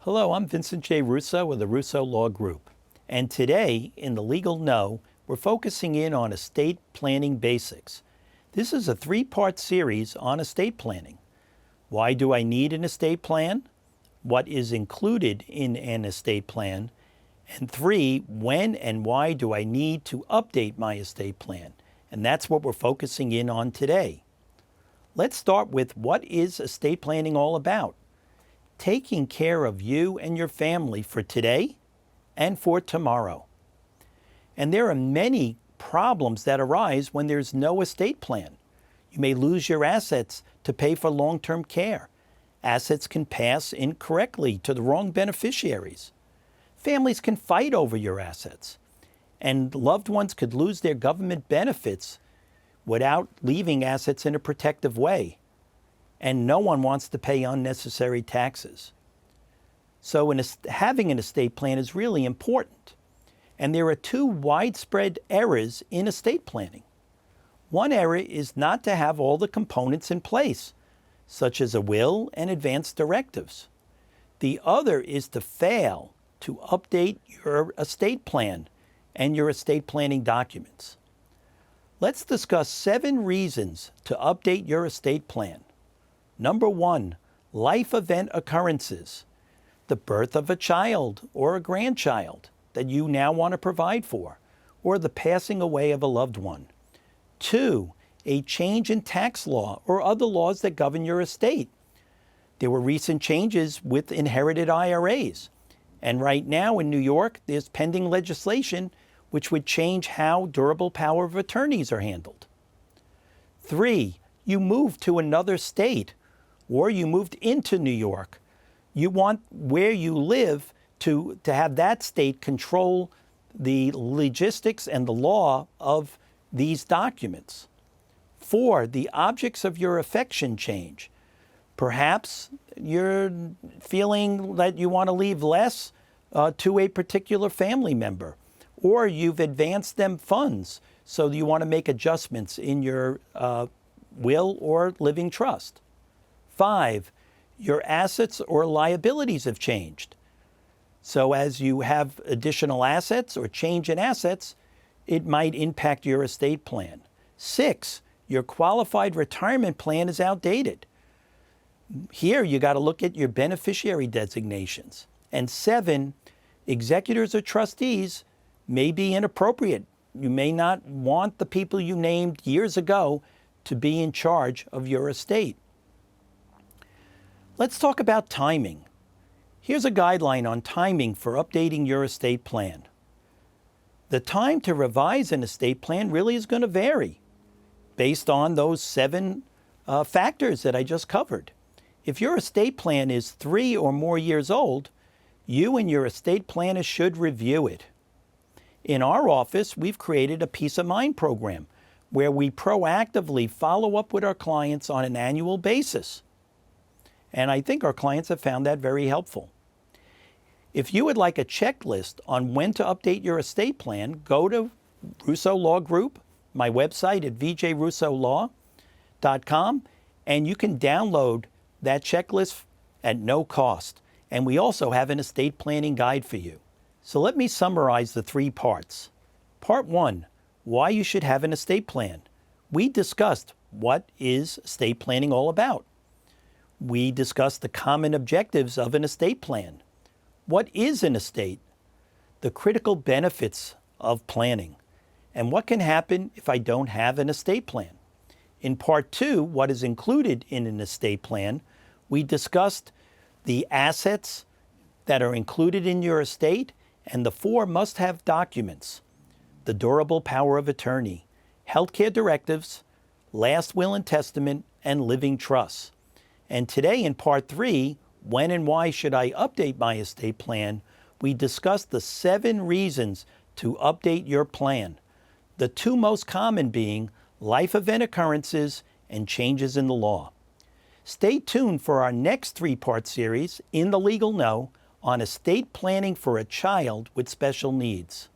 Hello, I'm Vincent J. Russo with the Russo Law Group. And today, in the Legal Know, we're focusing in on estate planning basics. This is a three-part series on estate planning. Why do I need an estate plan? What is included in an estate plan? And 3, when and why do I need to update my estate plan? And that's what we're focusing in on today. Let's start with what is estate planning all about? Taking care of you and your family for today and for tomorrow. And there are many problems that arise when there's no estate plan. You may lose your assets to pay for long-term care. Assets can pass incorrectly to the wrong beneficiaries. Families can fight over your assets. And loved ones could lose their government benefits without leaving assets in a protective way. And no one wants to pay unnecessary taxes. So having an estate plan is really important. And there are 2 widespread errors in estate planning. One error is not to have all the components in place, such as a will and advance directives. The other is to fail to update your estate plan and your estate planning documents. Let's discuss 7 reasons to update your estate plan. Number 1, life event occurrences. The birth of a child or a grandchild that you now want to provide for, or the passing away of a loved one. 2, a change in tax law or other laws that govern your estate. There were recent changes with inherited IRAs. And right now in New York, there's pending legislation which would change how durable power of attorneys are handled. 3, you moved to another state or you moved into New York. You want where you live to have that state control the logistics and the law of these documents. 4, the objects of your affection change. Perhaps you're feeling that you want to leave less to a particular family member, or you've advanced them funds, so you want to make adjustments in your will or living trust. 5, your assets or liabilities have changed. So as you have additional assets or change in assets, it might impact your estate plan. 6, your qualified retirement plan is outdated. Here you got to look at your beneficiary designations. And 7, executors or trustees may be inappropriate. You may not want the people you named years ago to be in charge of your estate. Let's talk about timing. Here's a guideline on timing for updating your estate plan. The time to revise an estate plan really is going to vary based on those 7 factors that I just covered. If your estate plan is 3 or more years old, you and your estate planner should review it. In our office, we've created a Peace of Mind program where we proactively follow up with our clients on an annual basis. And I think our clients have found that very helpful. If you would like a checklist on when to update your estate plan, go to Russo Law Group, my website at vjrussolaw.com, and you can download that checklist at no cost. And we also have an estate planning guide for you. So let me summarize the 3 parts. Part 1, why you should have an estate plan. We discussed what is estate planning all about. We discussed the common objectives of an estate plan. What is an estate? The critical benefits of planning. And what can happen if I don't have an estate plan? In Part 2, what is included in an estate plan, we discussed the assets that are included in your estate and the 4 must-have documents: the durable power of attorney, healthcare directives, last will and testament, and living trusts. And today in Part 3, when and why should I update my estate plan, we discussed the 7 reasons to update your plan. The 2 most common being life event occurrences and changes in the law. Stay tuned for our next 3-part series in the Legal Know on estate planning for a child with special needs.